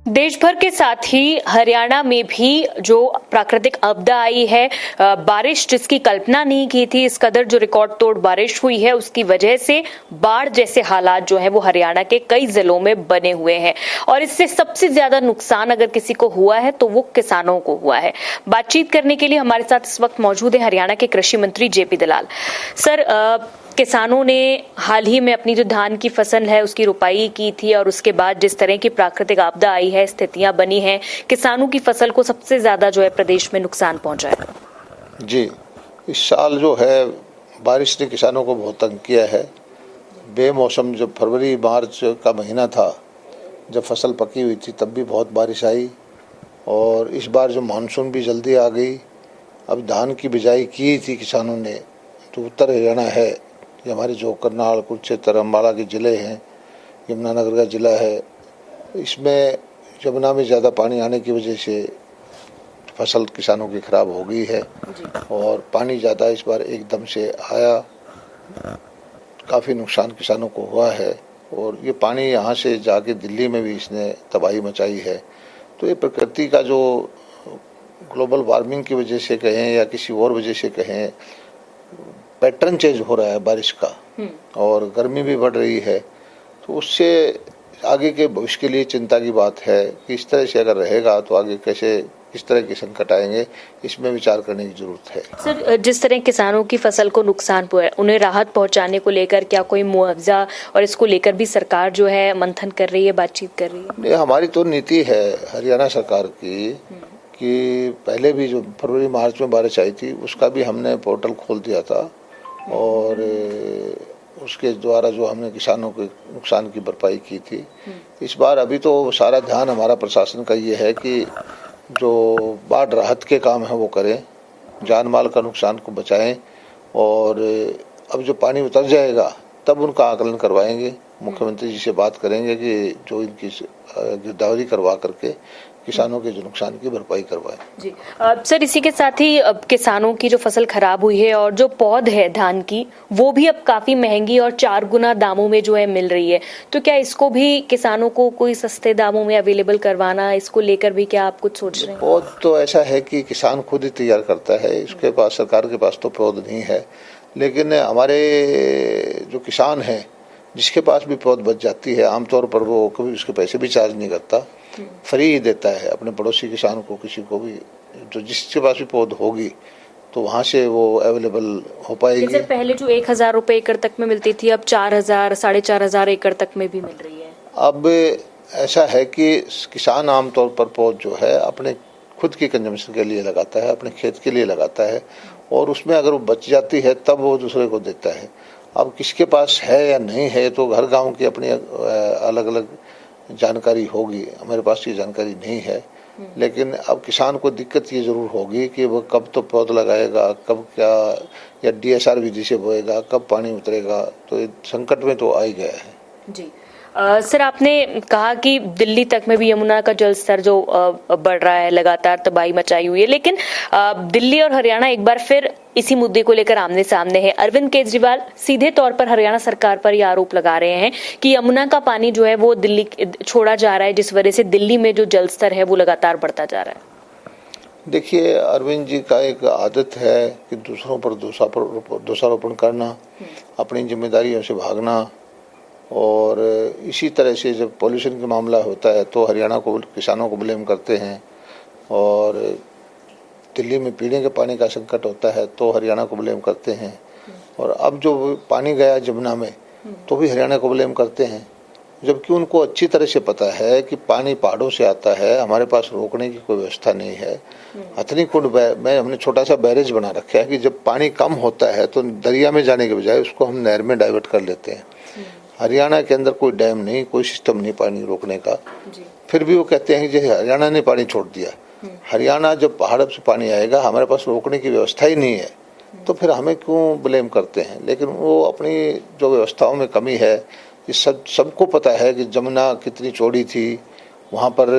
देश भर के साथ ही हरियाणा में भी जो प्राकृतिक आपदा आई है, बारिश जिसकी कल्पना नहीं की थी, इस कदर जो रिकॉर्ड तोड़ बारिश हुई है, उसकी वजह से बाढ़ जैसे हालात जो है वो हरियाणा के कई जिलों में बने हुए हैं। और इससे सबसे ज्यादा नुकसान अगर किसी को हुआ है तो वो किसानों को हुआ है। बातचीत करने के लिए हमारे साथ इस वक्त मौजूद है हरियाणा के कृषि मंत्री जेपी दलाल। सर, किसानों ने हाल ही में अपनी जो धान की फसल है उसकी रुपाई की थी और उसके बाद जिस तरह की प्राकृतिक आपदा आई है, स्थितियां बनी हैं, किसानों की फसल को सबसे ज्यादा जो है प्रदेश में नुकसान पहुंचा है। जी, इस साल जो है बारिश ने किसानों को बहुत तंग किया है। बेमौसम जब फरवरी मार्च का महीना था, जब फसल पकी हुई थी, तब भी बहुत बारिश आई और इस बार जो मानसून भी जल्दी आ गई। अब धान की बिजाई की थी किसानों ने, तो उत्तर हरियाणा है, ये हमारे जो करनाल, कुरुक्षेत्र, अम्बाला के ज़िले हैं, यमुनानगर का ज़िला है, इसमें यमुना में ज़्यादा पानी आने की वजह से फसल किसानों की खराब हो गई है और पानी ज़्यादा इस बार एकदम से आया, काफ़ी नुकसान किसानों को हुआ है। और ये पानी यहाँ से जाके दिल्ली में भी इसने तबाही मचाई है। तो ये प्रकृति का जो ग्लोबल वार्मिंग की वजह से कहें या किसी और वजह से कहें, पैटर्न चेंज हो रहा है बारिश का और गर्मी भी बढ़ रही है। तो उससे आगे के भविष्य के लिए चिंता की बात है कि इस तरह से अगर रहेगा तो आगे कैसे किस तरह के संकट आएंगे, इसमें विचार करने की जरूरत है। सर, जिस तरह किसानों की फसल को नुकसान हुआ है, उन्हें राहत पहुंचाने को लेकर क्या कोई मुआवजा और इसको लेकर भी सरकार जो है मंथन कर रही है, बातचीत कर रही है? ये हमारी तो नीति है हरियाणा सरकार की कि पहले भी जो फरवरी मार्च में बारिश आई थी उसका भी हमने पोर्टल खोल दिया था और उसके द्वारा जो हमने किसानों के नुकसान की भरपाई की थी। इस बार अभी तो सारा ध्यान हमारा प्रशासन का ये है कि जो बाढ़ राहत के काम है वो करें, जान माल का नुकसान को बचाएं और अब जो पानी उतर जाएगा तब उनका आकलन करवाएंगे। मुख्यमंत्री जी से बात करेंगे कि जो इनकी गिरदावरी करवा करके किसानों के जो नुकसान की भरपाई करवाएं। जी सर, इसी के साथ ही किसानों की जो फसल खराब हुई है और जो पौध है धान की, वो भी अब काफी महंगी और 4 गुना दामों में जो है मिल रही है। तो क्या इसको भी किसानों को कोई सस्ते दामों में अवेलेबल करवाना, इसको लेकर भी क्या आप कुछ सोच रहे हैं? पौध तो ऐसा है कि किसान खुद ही तैयार करता है, इसके पास, सरकार के पास तो पौध नहीं है। लेकिन हमारे जो किसान हैं जिसके पास भी पौध बच जाती है, आमतौर पर वो कभी उसके पैसे भी चार्ज नहीं करता, फ्री ही देता है अपने पड़ोसी किसान को, किसी को भी जो जिसके पास भी पौध होगी तो वहाँ से वो अवेलेबल हो पाएगी। जैसे पहले जो 1,000 रुपए एकड़ तक में मिलती थी, अब 4,000, 4,500 एकड़ तक में भी मिल रही है। अब ऐसा है कि किसान आमतौर पर पौध जो है अपने खुद की कंजम्पशन के लिए लगाता है, अपने खेत के लिए लगाता है और उसमें अगर वो बच जाती है तब वो दूसरे को देता है। अब किसके पास है या नहीं है तो हर गांव की अपनी अलग अलग जानकारी होगी, हमारे पास ये जानकारी नहीं है। लेकिन अब किसान को दिक्कत ये जरूर होगी कि वो कब तो पौध लगाएगा, कब क्या, या डीएसआर विधि से बोएगा, कब पानी उतरेगा, तो संकट में तो आ ही गया है। जी सर, आपने कहा कि दिल्ली तक में भी यमुना का जल स्तर जो बढ़ रहा है, लगातार तबाही मचाई हुई है, लेकिन दिल्ली और हरियाणा एक बार फिर इसी मुद्दे को लेकर आमने सामने है। अरविंद केजरीवाल सीधे तौर पर हरियाणा सरकार पर यह आरोप लगा रहे हैं कि यमुना का पानी जो है वो दिल्ली छोड़ा जा रहा है, जिस वजह से दिल्ली में जो जल स्तर है वो लगातार बढ़ता जा रहा है। देखिए, अरविंद जी का एक आदत है कि दूसरों पर दोषारोपण करना, अपनी जिम्मेदारियों से भागना, और इसी तरह से जब पॉल्यूशन का मामला होता है तो हरियाणा को, किसानों को ब्लेम करते हैं, और दिल्ली में पीने के पानी का संकट होता है तो हरियाणा को ब्लेम करते हैं, और अब जो पानी गया जमुना में तो भी हरियाणा को ब्लेम करते हैं, जबकि उनको अच्छी तरह से पता है कि पानी पहाड़ों से आता है, हमारे पास रोकने की कोई व्यवस्था नहीं है। हथनी कुंड में हमने छोटा सा बैरेज बना रखा है कि जब पानी कम होता है तो दरिया में जाने के बजाय उसको हम नहर में डाइवर्ट कर लेते हैं। हरियाणा के अंदर कोई डैम नहीं, कोई सिस्टम नहीं पानी रोकने का, फिर भी वो कहते हैं कि हरियाणा ने पानी छोड़ दिया। हरियाणा जब पहाड़ से पानी आएगा, हमारे पास रोकने की व्यवस्था ही नहीं है, तो फिर हमें क्यों ब्लेम करते हैं। लेकिन वो अपनी जो व्यवस्थाओं में कमी है, ये सबको पता है कि जमुना कितनी चौड़ी थी, वहाँ पर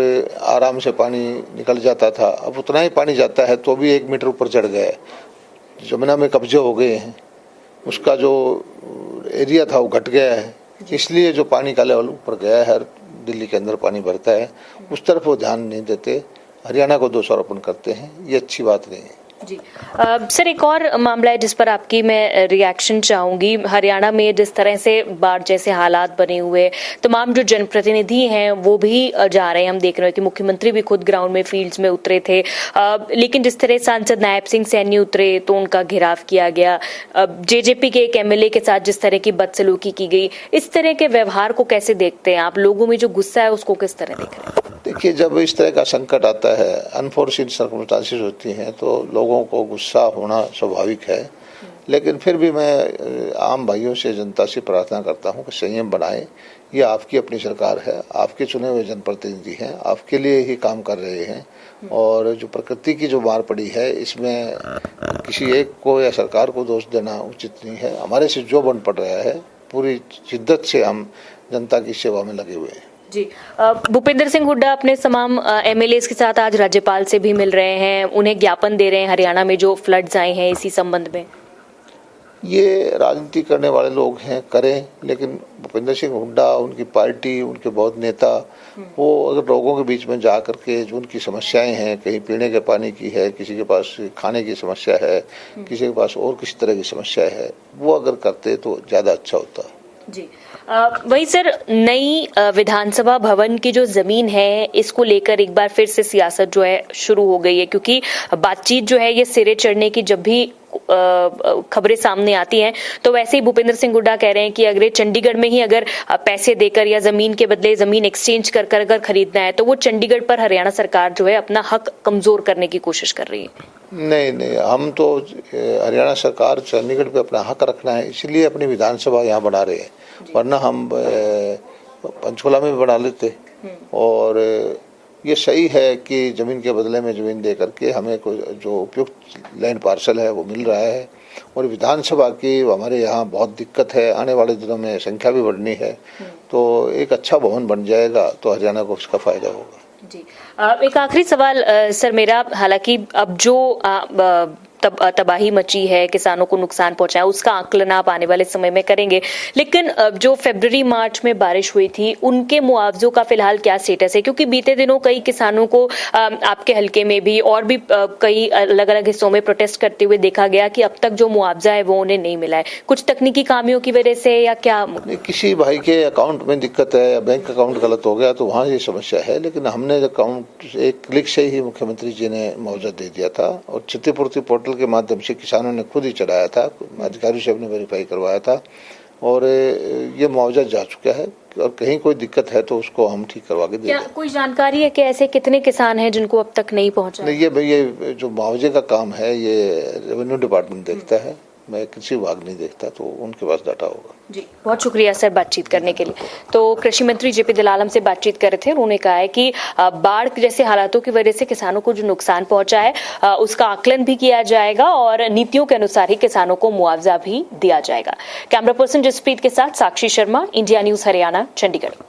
आराम से पानी निकल जाता था, अब उतना ही पानी जाता है तो भी 1 मीटर ऊपर चढ़ गया है, जमुना में कब्जे हो गए हैं, उसका जो एरिया था वो घट गया है, इसलिए जो पानी का लेवल ऊपर गया है। दिल्ली के अंदर पानी भरता है, उस तरफ वो ध्यान नहीं देते, हरियाणा को दोषारोपण करते हैं। ये अच्छी बात नहीं है जी। सर, एक और मामला है जिस पर आपकी मैं रिएक्शन चाहूंगी। हरियाणा में जिस तरह से बाढ़ जैसे हालात बने हुए, तमाम जो जनप्रतिनिधि हैं वो भी जा रहे हैं। हम देख रहे हैं कि मुख्यमंत्री भी खुद ग्राउंड में, फील्ड्स में उतरे थे, लेकिन जिस तरह सांसद नायब सिंह सैनी उतरे तो उनका घेराव किया गया। जेजेपी के एक एमएलए के साथ जिस तरह की बदसलूकी की गई, इस तरह के व्यवहार को कैसे देखते हैं आप? लोगों में जो गुस्सा है उसको किस तरह देख रहे हैं? देखिए, जब इस तरह का संकट आता है, अनफोर्सिन सर्कमस्टांसेस होती हैं, तो लोगों को गुस्सा होना स्वाभाविक है। लेकिन फिर भी मैं आम भाइयों से, जनता से प्रार्थना करता हूं कि संयम बनाएं। ये आपकी अपनी सरकार है, आपके चुने हुए जनप्रतिनिधि हैं, आपके लिए ही काम कर रहे हैं। और जो प्रकृति की जो मार पड़ी है, इसमें किसी एक को या सरकार को दोष देना उचित नहीं है। हमारे से जो बन पड़ रहा है, पूरी शिद्दत से हम जनता की सेवा में लगे हुए हैं। जी। भूपेंद्र सिंह हुड्डा अपने तमाम एमएलए के साथ आज राज्यपाल से भी मिल रहे हैं, उन्हें ज्ञापन दे रहे हैं हरियाणा में जो फ्लड्स आए हैं इसी संबंध में। ये राजनीति करने वाले लोग हैं, करें, लेकिन भूपेंद्र सिंह हुड्डा, उनकी पार्टी, उनके बहुत नेता, वो अगर लोगों के बीच में जा करके जो उनकी समस्याएं हैं, कहीं पीने के पानी की है, किसी के पास खाने की समस्या है, किसी के पास और किसी तरह की समस्या है, वो अगर करते तो ज्यादा अच्छा होता। जी। वही सर, नई विधानसभा भवन की जो जमीन है, इसको लेकर एक बार फिर से सियासत जो है शुरू हो गई है, क्योंकि बातचीत जो है ये सिरे चढ़ने की जब भी खबरें सामने आती हैं तो वैसे ही भूपेंद्र सिंह हुड्डा कह रहे हैं कि अगर चंडीगढ़ में ही अगर पैसे देकर या जमीन के बदले जमीन एक्सचेंज कर कर अगर खरीदना है तो वो चंडीगढ़ पर हरियाणा सरकार जो है अपना हक कमजोर करने की कोशिश कर रही है। नहीं, हम तो हरियाणा सरकार चंडीगढ़ पे अपना हक रखना है, इसलिए अपनी विधानसभा यहाँ बना रहे हैं, वरना हम पंचकुला में भी बना लेते। और ये सही है कि जमीन के बदले में जमीन दे करके हमें जो उपयुक्त लैंड पार्सल है वो मिल रहा है। और विधानसभा की हमारे यहाँ बहुत दिक्कत है, आने वाले दिनों में संख्या भी बढ़नी है, तो एक अच्छा भवन बन जाएगा तो हरियाणा को उसका फायदा होगा। जी। एक आखिरी सवाल सर मेरा, हालांकि अब जो तबाही मची है, किसानों को नुकसान पहुंचा है, उसका आकलन आप आने वाले समय में करेंगे, लेकिन जो फरवरी मार्च में बारिश हुई थी उनके मुआवजों का फिलहाल क्या स्टेटस है? क्योंकि बीते दिनों कई किसानों को आपके हलके में भी और भी कई अलग अलग हिस्सों में प्रोटेस्ट करते हुए देखा गया कि अब तक जो मुआवजा है वो उन्हें नहीं मिला है। कुछ तकनीकी खामियों की वजह से या क्या? किसी भाई के अकाउंट में दिक्कत है या बैंक अकाउंट गलत हो गया तो वहाँ ये समस्या है, लेकिन हमने अकाउंट एक क्लिक से ही मुख्यमंत्री जी ने मुआवजा दे दिया था और क्षतिपूर्ति पोर्टल के माध्यम से किसानों ने खुद ही चढ़ाया था, अधिकारी से हमने वेरीफाई करवाया था और ये मुआवजा जा चुका है। और कहीं कोई दिक्कत है तो उसको हम ठीक करवा के दे देंगे। कोई जानकारी है कि ऐसे कितने किसान हैं जिनको अब तक नहीं पहुंचा? नहीं, ये जो मुआवजे का काम है ये रेवेन्यू डिपार्टमेंट देखता है, मैं कृषि विभाग नहीं देखता, तो उनके पास डाटा होगा। जी, बहुत शुक्रिया सर बातचीत करने के लिए। तो कृषि मंत्री जेपी दलाल हमसे बातचीत कर रहे थे। उन्होंने कहा है कि बाढ़ जैसे हालातों की वजह से किसानों को जो नुकसान पहुंचा है उसका आकलन भी किया जाएगा और नीतियों के अनुसार ही किसानों को मुआवजा भी दिया जाएगा। कैमरा पर्सन जसप्रीत के साथ साक्षी शर्मा, इंडिया न्यूज हरियाणा, चंडीगढ़।